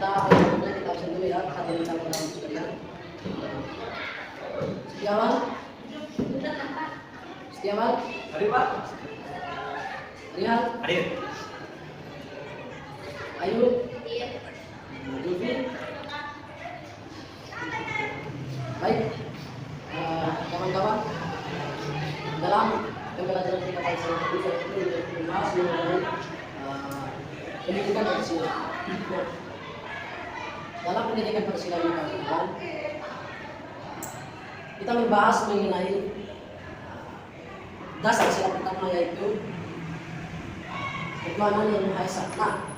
kita absen dulu ya hadirin tamu sekalian. Setiawan, Setiawan, Hadir Pak. Rihan, Hadir. Ayu, Zulfi. Baik, kawan-kawan, dalam pembelajaran kita kali ini kita membahas mengenai pendidikan Pancasila. Dalam pendidikan Pancasila ini kawan-kawan, kita membahas mengenai dasar sila pertama yaitu ketuhanan yang Maha Esa. Nah,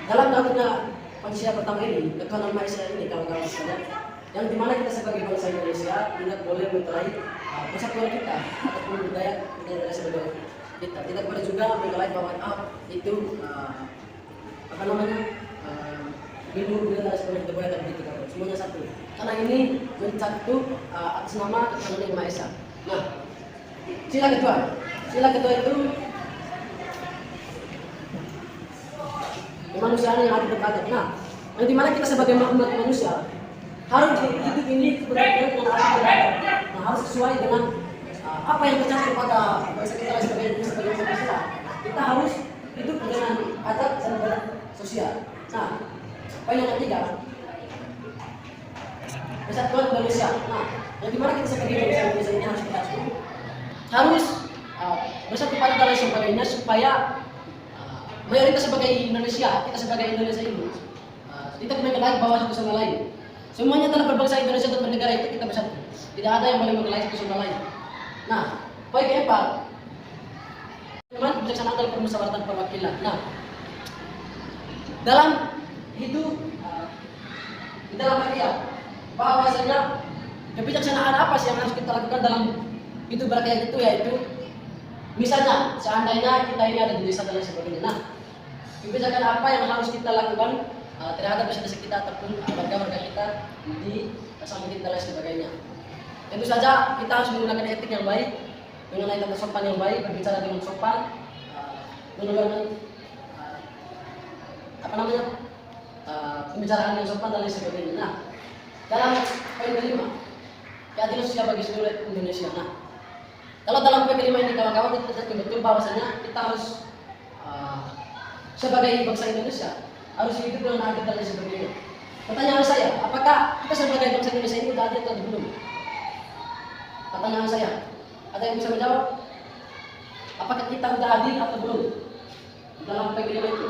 dalam daftarnya Pancasila pertama ini, ketuhanan Maha Esa ini kawan-kawan sekalian, yang dimana kita sebagai bangsa Indonesia tidak boleh mempelai persatuan kita ataupun budaya sebagai kita. Tidak boleh juga mempelai bahwa itu apa namanya minum dan sebagainya, tidak boleh begitu kawan. Semuanya satu. Karena ini mencakup atas nama ketuhanan yang Maha Esa. Nah, sila ketua itu kemanusiaan yang ada terkadang. Nah, yang dimana kita sebagai makhluk manusia harus hidup ini benar-benar dengan adab. Nah, harus sesuai dengan apa yang tercantum pada bangsa kita sebagai manusia. Kita harus hidup dengan adab dan sosial. Nah, poin yang ketiga, persatuan Indonesia. Nah, yang dimana kita sebagai bangsa Indonesia ini harus bersatu pada dan sebagainya supaya mayoritas sebagai Indonesia, kita sebagai Indonesia ini tidak mengelak bawah satu sama lain. Semuanya telah berbangsa Indonesia dan bernegara itu kita bersatu. Tidak ada yang boleh mengelak satu sama lain. Nah, poin keempat, kebijaksanaan dalam permusyawaratan perwakilan. Nah, dalam hidup di dalam rakyat, bahwasanya kebijaksanaan apa sih yang harus kita lakukan dalam hidup berakyat itu, yaitu misalnya seandainya kita ini ada di desa dan lain sebagainya. Nah, kebijakan apa yang harus kita lakukan terhadap desa-desa kita ataupun warga-warga kita di samping dan lain sebagainya. Tentu saja kita harus menggunakan etik yang baik, mengenai tata sopan yang baik, berbicara dengan sopan, menggunakan pembicaraan yang sopan dan lain sebagainya. Nah, dalam poin kelima, keadilan sosial bagi seluruh Indonesia. Nah, kalau dalam poin kelima ini kawan-kawan kita terjadi betul bahwasanya kita harus sebagai bangsa Indonesia harus hidup dengan adil dan lain sebagainya. Pertanyaan saya, apakah kita sebagai bangsa Indonesia ini sudah adil atau belum? Pertanyaan saya, ada yang bisa menjawab? Apakah kita sudah adil atau belum dalam poin kelima itu?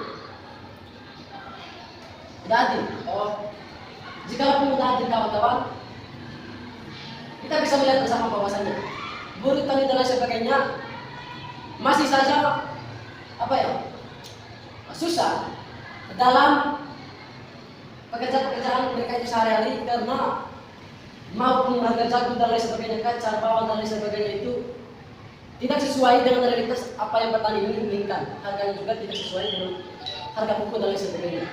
Sudah adil. Oh, jika pun sudah adil kawan-kawan, kita bisa melihat bersama bahwasanya buruh tani dan lain sebagainya masih saja susah dalam pekerjaan mereka itu sehari-hari, karena maupun harga jagung dan lain sebagainya, kacang, bawang dan lain sebagainya itu tidak sesuai dengan realitas apa yang petani ini inginkan. Harganya juga tidak sesuai dengan harga pupuk dan lain sebagainya.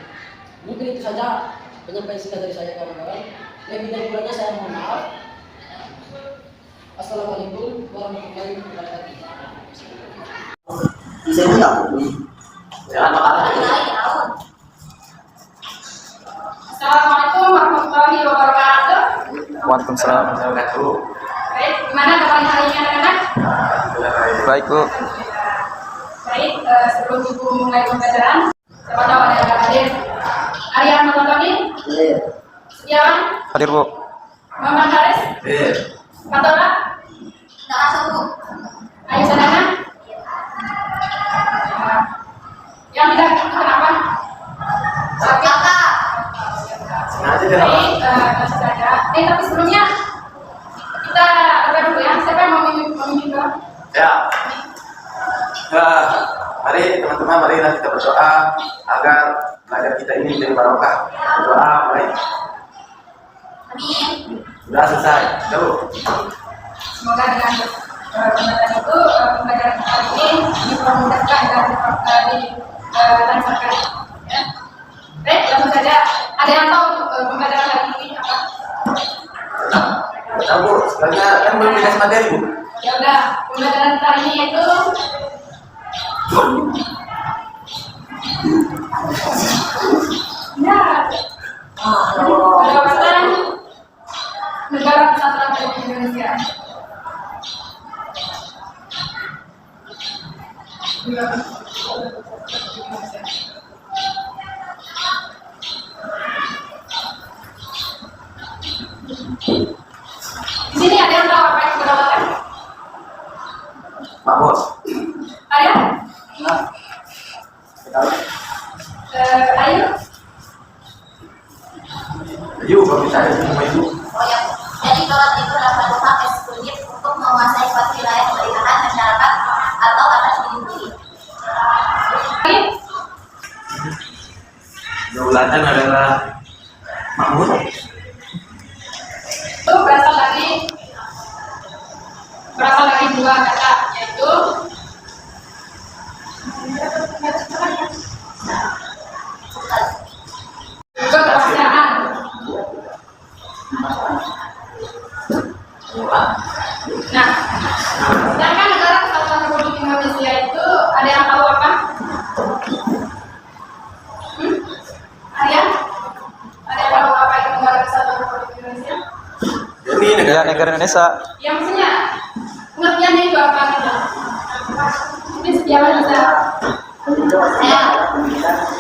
Mungkin itu saja penyampaian singkat dari saya kawan-kawan. Lebih dan kurangnya saya mohon maaf. Assalamualaikum warahmatullahi wabarakatuh. Saya tidak Assalamualaikum warahmatullahi wabarakatuh. Waalaikumsalam warahmatullahi wabarakatuh. Baik, gimana kabarnya hari ini anak-anak? Baik, Bu. Baik, sebelum Ibu mulai pembelajaran, siapa tahu ada yang hadir. Arya Matotoni? Setiawan? Hadir, Bu. Muhammad Haris? Fatora? Tak asal Bu. Ayu Sadana? Yang tidak kenapa? Kakak. Baik, kasih saja. Tapi sebelumnya kita berdoa dulu ya. Siapa yang mau memimpin doa? Ya. Mari teman-teman, mari kita berdoa agar belajar kita ini menjadi barokah. Berdoa, mari. Amin. Sudah selesai. Lalu. Semoga dengan pembelajaran itu pembelajaran kali ini dipermudahkan dan dilancarkan. Ya. Baik, langsung saja. Ada yang tahu pembelajaran kali ini apa? Tahu Bu, sebenarnya kan belum dikasih materi Bu. Ya udah, pembelajaran kali ini itu ya, berbicara semua itu. Oh ya. Jadi sholat itu adalah satu hak eksklusif untuk menguasai suatu wilayah pemerintahan masyarakat atau atas diri sendiri. Daulatan adalah makmur. Itu berasal dari dua kata, yaitu kekuasaan. Nah, sedangkan negara kesatuan Republik Indonesia itu ada yang tahu apa? Ada yang tahu apa itu negara kesatuan Republik Indonesia? Jadi Negara Indonesia. Ya maksudnya pengertiannya itu apa gitu? Ini setiap bisa.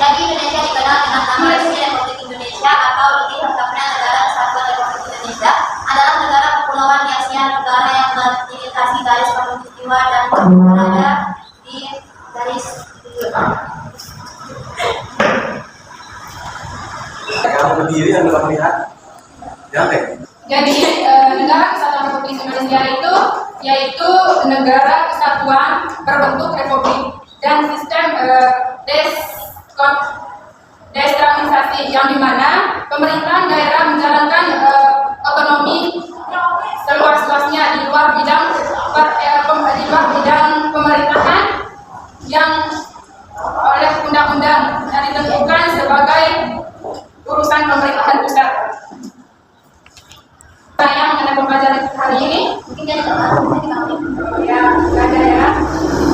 Jadi Indonesia dikenal dengan nama resmi Republik Indonesia atau lebih lengkapnya Negara Kesatuan Republik Indonesia adalah negara kepulauan di Asia, negara yang melintasi garis khatulistiwa dan berada di garis kamu berdiri dan dalam melihat, jangan. Jadi negara kesatuan Republik Indonesia itu yaitu negara kesatuan berbentuk republik dan sistem desentralisasi yang dimana pemerintahan daerah menjalankan otonomi seluas-luasnya di luar bidang pemerintahan yang oleh undang-undang dan ditentukan sebagai urusan pemerintahan pusat. Saya mengenai pembelajaran hari ini mungkin jadi terlalu ya nggak ada ya,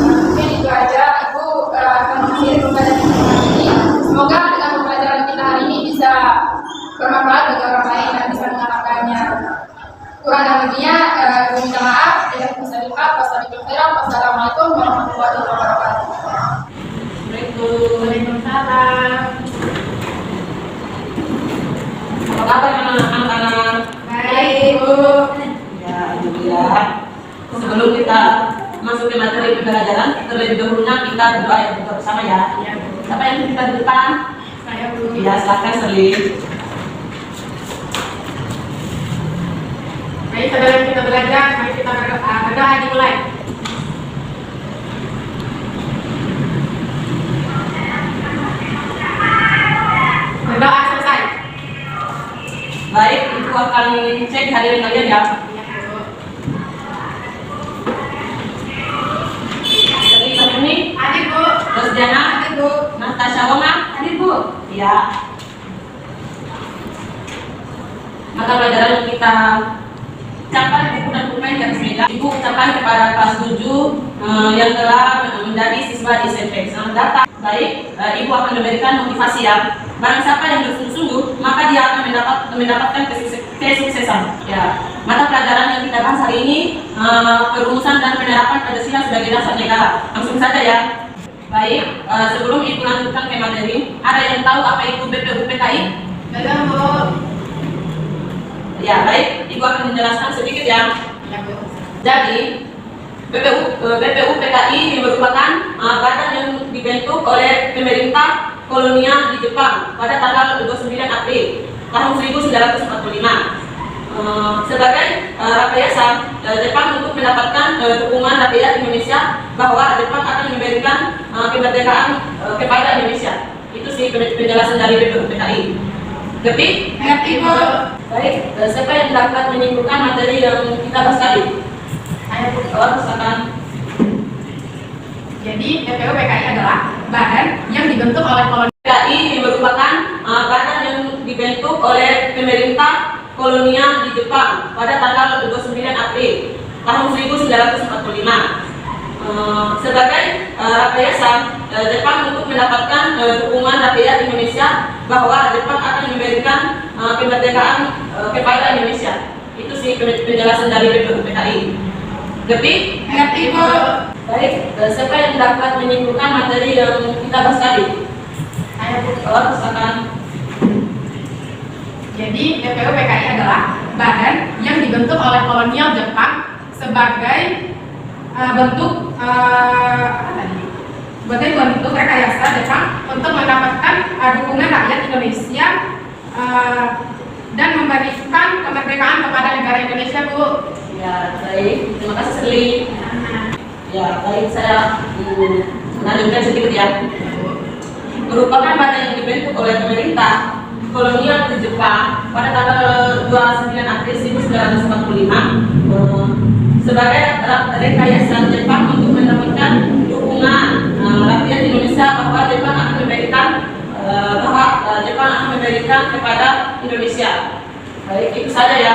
mungkin itu aja. Ibu akan mengakhiri pembelajaran kita hari ini. Semoga dengan pembelajaran kita hari ini bisa bermanfaat bagi orang lain dan bisa mengamalkannya. Kurang dan lebihnya ibu minta maaf. Wassalamualaikum warahmatullahi wabarakatuh. Waalaikumsalam. Apa kabar anak-anak? Baik, Bu. Ya, alhamdulillah. Sebelum kita masuk ke materi pembelajaran, terlebih dahulunya kita berdoa yang bersama ya. Siapa yang kita di depan? Saya Bu. Ya, silakan Selin. Baik, sebelum kita belajar, mari kita berdoa dimulai. Berdoa selesai. Baik, Ibu akan cek hadirin kalian ya. Jadi ini Adik, Bu. Rosdiana, Adik, Bu. Natasha Wama, Adik, Bu. ya. Mata pelajaran yang kita capai buku dan pulpen yang sembilan. Ibu ucapkan kepada kelas 7 yang telah menjadi siswa di SMP. Selamat datang. Baik, Ibu akan memberikan motivasi ya. Barang siapa yang bersungguh-sungguh, maka dia akan mendapatkan kesuksesan. Ya. Mata pelajaran yang kita bahas hari ini perumusan dan penerapan Pancasila sebagai dasar negara. Langsung saja ya. Baik, sebelum Ibu lanjutkan ke materi, ada yang tahu apa itu BPUPKI? Belum, Bu. Ya, baik. Ibu akan menjelaskan sedikit ya. Ya, Bu. Jadi, BPUPKI merupakan badan yang dibentuk oleh pemerintah kolonial di Jepang pada tanggal 29 April tahun 1945 sebagai rekayasa Jepang untuk mendapatkan dukungan rakyat Indonesia bahwa Jepang akan memberikan kemerdekaan kepada Indonesia. Itu sih penjelasan dari BPUPKI. Ngerti? Ngerti, Bu. Baik, siapa yang dapat menyimpulkan materi yang kita bahas tadi? Saya, Bu. Silakan. Jadi BPUPKI adalah badan yang dibentuk oleh kolonial. PKI merupakan badan yang dibentuk oleh pemerintah kolonial di Jepang pada tanggal 29 April tahun 1945 sebagai rekayasa Jepang untuk mendapatkan dukungan rakyat Indonesia bahwa Jepang akan memberikan kemerdekaan kepada Indonesia. Itu sih penjelasan dari BPUPKI. Ngerti? Ngerti, Bu. Baik, siapa yang dapat menyimpulkan materi yang kita bahas tadi? Saya, Bu. Silakan. Jadi BPUPKI adalah badan yang dibentuk oleh kolonial Jepang sebagai bentuk rekayasa Jepang untuk mendapatkan dukungan rakyat Indonesia dan mewariskan kemerdekaan kepada negara Indonesia, Bu. Ya, baik. Terima kasih Seli. Ya, baik, saya melanjutkan sedikit ya. Merupakan badan yang dibentuk oleh pemerintah kolonial di Jepang pada tanggal 29 April 1945 sebagai rekayasa Jepang untuk mendapatkan dukungan rakyat Indonesia bahwa Jepang akan memberikan kepada Indonesia. Baik, itu saja ya.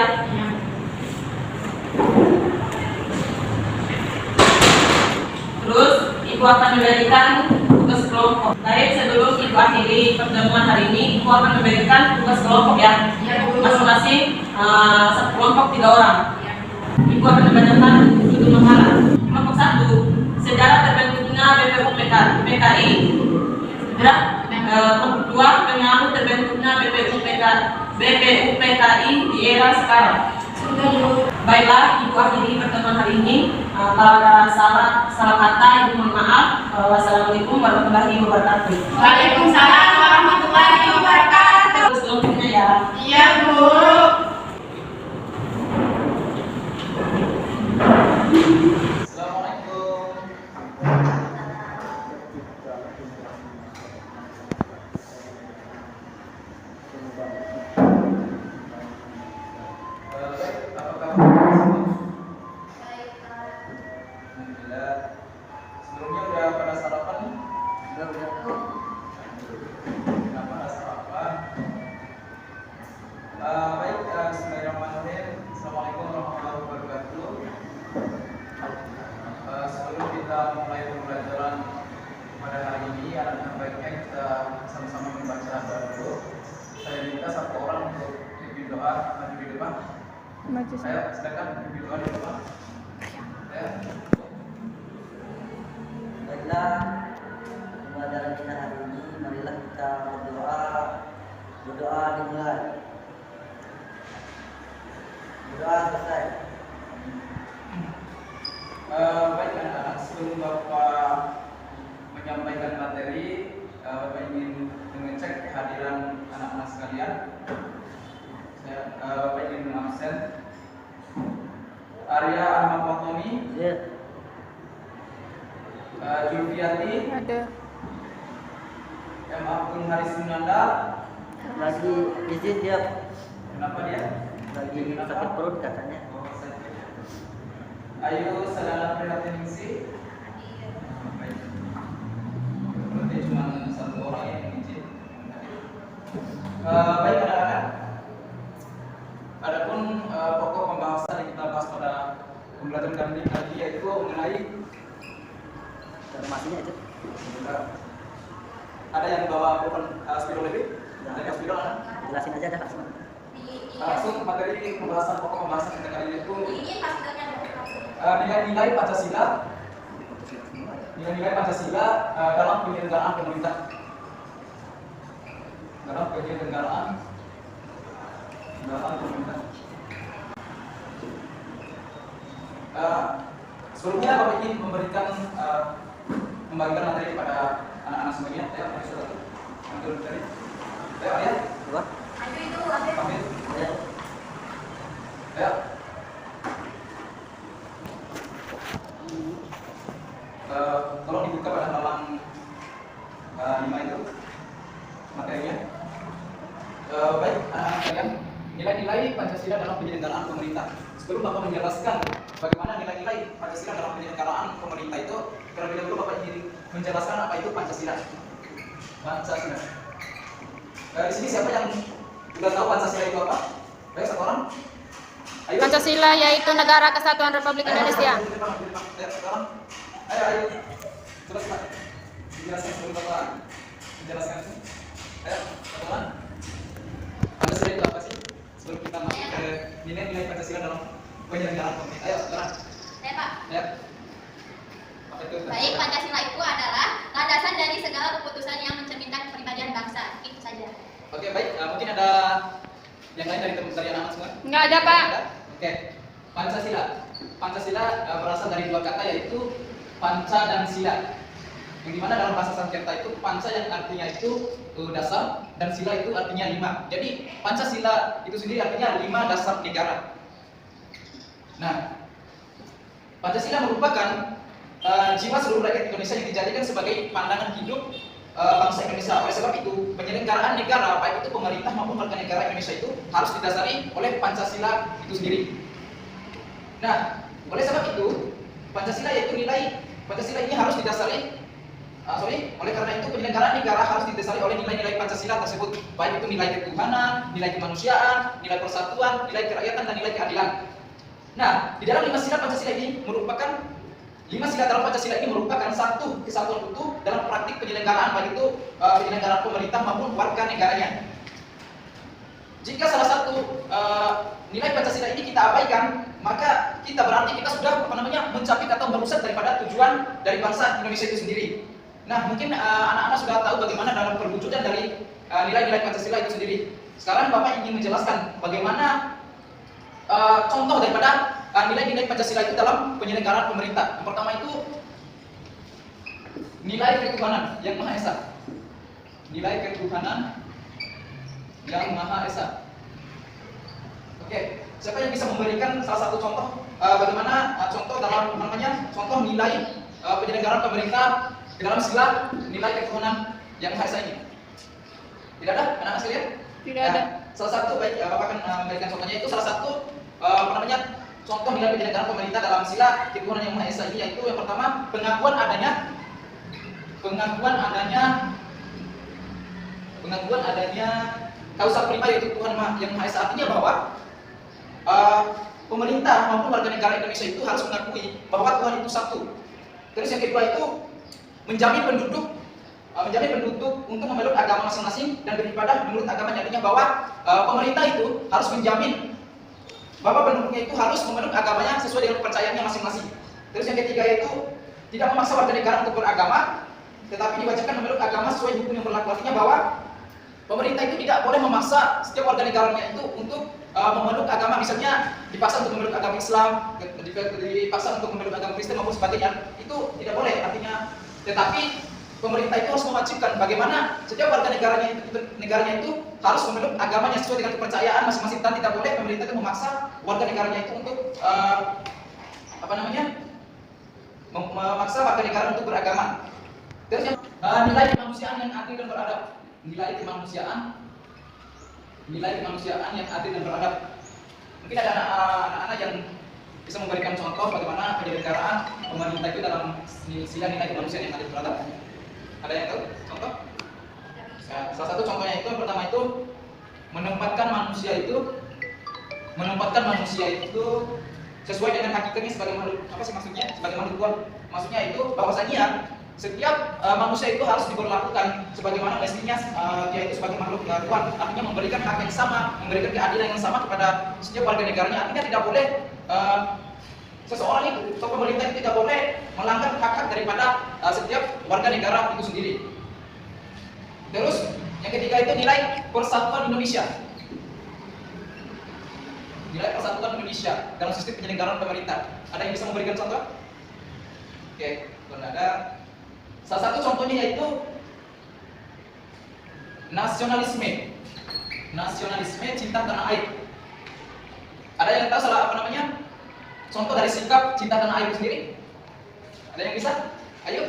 Terus Ibu akan memberikan tugas kelompok. Baik, sebelum Ibu akhiri pertemuan hari ini, Ibu akan memberikan tugas kelompok ya. Masing-masing satu kelompok 3 orang. Ibu akan membacakan judul makalah. Kelompok 1, sejarah terbentuknya BPU PKI. Kelompok 2, pengaruh terbentuknya BPU PKI di era sekarang. Baiklah, Ibu akhiri pertemuan hari ini. Kalau ada salah kata, Ibu mohon maaf. Wassalamualaikum warahmatullahi wabarakatuh. Waalaikumsalam warahmatullahi wabarakatuh. Terus kelompoknya ya. Iya, Bu. Sebelumnya udah pada sarapan nih? Udah. Udah pada sarapan. Baik, bismillahirrahmanirrahim. Assalamualaikum warahmatullahi wabarakatuh. Sebelum kita mulai pembelajaran pada hari ini, alangkah baiknya kita sama-sama membaca doa dulu. Saya minta satu orang untuk pimpin doa maju di depan. Ayo, silakan pimpin doa di depan. Ya. Baiklah, pembelajaran kita hari ini, marilah kita berdoa dimulai. Berdoa selesai. Baik anak-anak, sebelum Bapak menyampaikan materi, Bapak ingin mengecek kehadiran anak-anak sekalian. Bapak ingin mengabsen Arya Ahmad Watomi, Julfiati, Ada. M. Abdul Haris Munanda. Lagi izin dia, Kenapa dia? lagi sakit perut katanya. Oh, sakit. Ayo Sadana Prihatingsi. Baik. Berarti cuma satu orang yang izin. Baik anak-anak. Adapun pokok pembahasan yang kita bahas pada pembelajaran kali ini yaitu mengenai Informasinya itu. ada yang bawa spidol lebih? Ada spidol kan? Jelasin aja dah Pak. Langsung materi pembahasan pokok pembahasan kita kali ini itu Ini maksudnya nilai-nilai Pancasila. Nilai-nilai Pancasila dalam penyelenggaraan pemerintah. Dalam penyelenggaraan pemerintah. Sebelumnya Bapak ingin membagikan materi kepada anak-anak semuanya. Ya, sudah. Ambil materi. Ya. Keluar. Ambil. Ya. Ya. Tolong dibuka pada halaman 5 itu materinya. Baik, anak-anak sekalian, nilai-nilai Pancasila dalam penyelenggaraan pemerintah. Sebelum Bapak menjelaskan bagaimana nilai-nilai Pancasila dalam penyelenggaraan pemerintah itu, terlebih dahulu Bapak ingin menjelaskan apa itu Pancasila. Pancasila. Di sini siapa yang sudah tahu Pancasila itu apa? Baik, satu orang. Ayo. Pancasila yaitu Negara Kesatuan Republik Indonesia. Ayo. Coba Pak. Dijelaskan sebelum Bapak menjelaskan. Ayo, teman. Pancasila itu apa sih? Sebelum kita masuk ke nilai-nilai Pancasila dalam penyelenggaraan pemerintah. Ayo, teman. Ya, Pak. Ya. Apa itu? Baik, Pancasila itu adalah landasan dari segala keputusan yang mencerminkan kepribadian bangsa. Itu saja. Oke, baik. Mungkin ada yang lain dari anak-anak semua? Nggak ada, Pak. Oke. Pancasila. Pancasila berasal dari dua kata yaitu panca dan sila. Yang dimana dalam bahasa Sanskerta itu panca yang artinya itu dasar dan sila itu artinya 5. Jadi Pancasila itu sendiri artinya 5 dasar negara. Nah, Pancasila merupakan jiwa seluruh rakyat Indonesia yang dijadikan sebagai pandangan hidup bangsa Indonesia. Oleh sebab itu, penyelenggaraan negara, baik itu pemerintah maupun warga negara Indonesia itu harus didasari oleh Pancasila itu sendiri. Nah, oleh sebab itu, Pancasila ini harus didasari oleh karena itu penyelenggaraan negara harus didasari oleh nilai-nilai Pancasila tersebut, baik itu nilai ketuhanan, nilai kemanusiaan, nilai persatuan, nilai kerakyatan, dan nilai keadilan. Nah, di dalam 5 sila Pancasila ini merupakan 5 sila dalam Pancasila ini merupakan satu kesatuan utuh dalam praktik penyelenggaraan, baik itu penyelenggaraan pemerintah maupun warga negaranya. Jika salah satu nilai Pancasila ini kita abaikan, maka kita berarti kita sudah mencapik atau merusak daripada tujuan dari bangsa Indonesia itu sendiri. Nah, mungkin anak-anak sudah tahu bagaimana dalam perwujudan dari nilai-nilai Pancasila itu sendiri. Sekarang Bapak ingin menjelaskan bagaimana contoh daripada nilai-nilai Pancasila itu dalam penyelenggaraan pemerintah. Yang pertama itu nilai ketuhanan yang Maha Esa. Nilai ketuhanan yang Maha Esa. Oke, siapa yang bisa memberikan salah satu contoh bagaimana contoh dalam contoh nilai penyelenggaraan pemerintah di dalam sila nilai ketuhanan yang Maha Esa ini? Tidak ada, anak-anak sekalian? Tidak ada. Salah satu, baik, Bapak akan memberikan contohnya itu salah satu contoh nilai penyelenggaraan pemerintah dalam sila ketuhanan yang Maha Esa ini, yaitu yang pertama pengakuan adanya kausa prima, yaitu Tuhan yang Maha Esa. Artinya bahwa pemerintah maupun warga negara Indonesia itu harus mengakui bahwa Tuhan itu satu. Terus yang kedua itu menjamin penduduk untuk memeluk agama masing-masing dan beribadah menurut agamanya. Artinya bahwa pemerintah itu harus menjamin bahwa penduduknya itu harus memeluk agamanya sesuai dengan kepercayaannya masing-masing. Terus yang ketiga itu tidak memaksa warga negara untuk beragama, tetapi diwajibkan memeluk agama sesuai hukum yang berlaku. Artinya bahwa pemerintah itu tidak boleh memaksa setiap warga negaranya itu untuk memeluk agama, misalnya dipaksa untuk memeluk agama Islam, dipaksa untuk memeluk agama Kristen maupun sebagainya. Itu tidak boleh. Artinya, tetapi pemerintah itu harus mewajibkan bagaimana setiap warga negaranya itu harus memeluk agamanya sesuai dengan kepercayaan masing-masing, dan tidak boleh pemerintah itu memaksa warga negaranya itu untuk memaksa warga negara untuk beragama. Terus yang nilai kemanusiaan yang adil dan beradab. Nilai kemanusiaan yang adil dan beradab. Mungkin ada anak-anak yang bisa memberikan contoh bagaimana penyelenggaraan pemerintah itu dalam sila nilai kemanusiaan yang adil dan beradab. Ada yang tahu contoh? Ya, salah satu contohnya itu yang pertama itu menempatkan manusia itu sesuai dengan hakikatnya sebagai makhluk. Apa sih maksudnya? Sebagai makhluk Tuhan. Maksudnya itu bahwasanya setiap manusia itu harus diperlakukan sebagaimana mestinya dia itu sebagai makhluk Tuhan. Artinya memberikan hak yang sama, memberikan keadilan yang sama kepada setiap warga negaranya. Artinya tidak boleh seseorang itu atau pemerintah itu tidak boleh melanggar hak-hak daripada setiap warga negara itu sendiri. Terus yang ketiga itu nilai persatuan Indonesia. Nilai persatuan Indonesia dalam sistem penyelenggaraan pemerintah. Ada yang bisa memberikan contoh? Oke, ada. Salah satu contohnya yaitu nasionalisme. Nasionalisme cinta tanah air. Ada yang tahu contoh dari sikap cinta tanah air sendiri? Ada yang bisa? Ayo.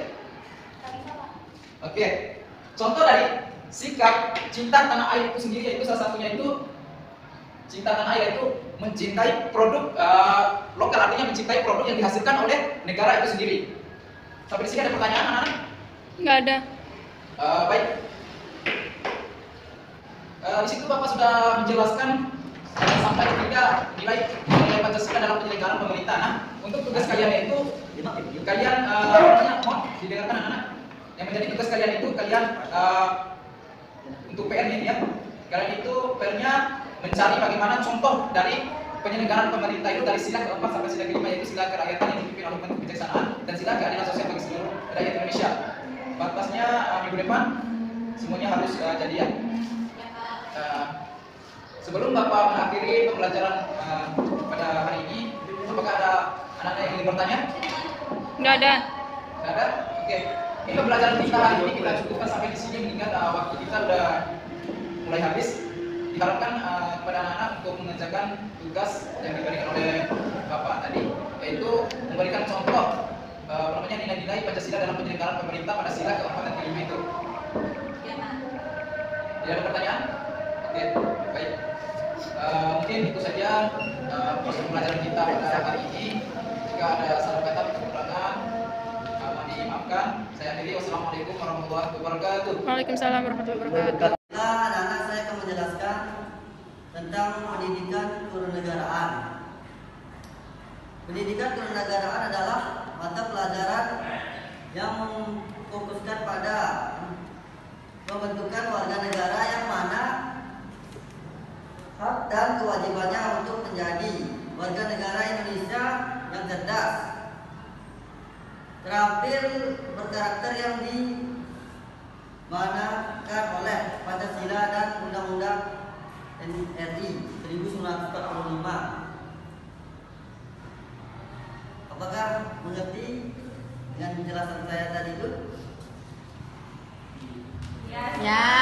Oke. Contoh dari sikap cinta tanah air itu sendiri yaitu salah satunya itu cinta tanah air itu mencintai produk lokal, artinya mencintai produk yang dihasilkan oleh negara itu sendiri. Sampai di sini ada pertanyaan anak-anak? Nggak ada. Baik. Di situ Bapak sudah menjelaskan sampai ketiga nilai Pancasila dalam penyelenggaraan pemerintah. Nah, untuk tugas kalian itu kalian mohon didengarkan anak-anak. Yang menjadi tugas kalian itu untuk PR-nya ya. Kalian itu PR-nya mencari bagaimana contoh dari penyelenggaraan pemerintah itu dari sila keempat sampai sila kelima, yaitu sila kerakyatan yang dipimpin oleh bentuk kebijaksanaan dan sila keadilan sosial bagi seluruh rakyat Indonesia. Batasnya minggu depan semuanya harus jadian. Sebelum Bapak mengakhiri pembelajaran pada hari ini, apakah ada anak-anak yang ingin bertanya? Nggak ada. Nggak ada? Oke. Ini pembelajaran kita hari ini kita cukupkan sampai di sini mengingat waktu kita sudah mulai habis. Diharapkan kepada anak-anak untuk mengerjakan tugas yang diberikan oleh Bapak tadi, yaitu memberikan contoh nilai-nilai Pancasila dalam penyelenggaraan pemerintah pada sila keempat dan kelima itu. Tidak ada pertanyaan? Oke, baik. Mungkin itu saja proses pembelajaran kita pada hari ini. Jika ada salah kata atau kekurangan, mohon dimaafkan. Saya akhiri. Wassalamualaikum warahmatullahi wabarakatuh. Waalaikumsalam warahmatullahi wabarakatuh. Anak-anak saya akan menjelaskan tentang pendidikan kewarganegaraan. Pendidikan kewarganegaraan adalah mata pelajaran yang memfokuskan pada pembentukan warga negara yang mana hak dan kewajibannya untuk menjadi warga negara Indonesia yang cerdas, terampil, berkarakter yang dimanakan oleh Pancasila dan Undang-Undang RI 1945. Apakah mengerti dengan penjelasan saya tadi itu? Ya.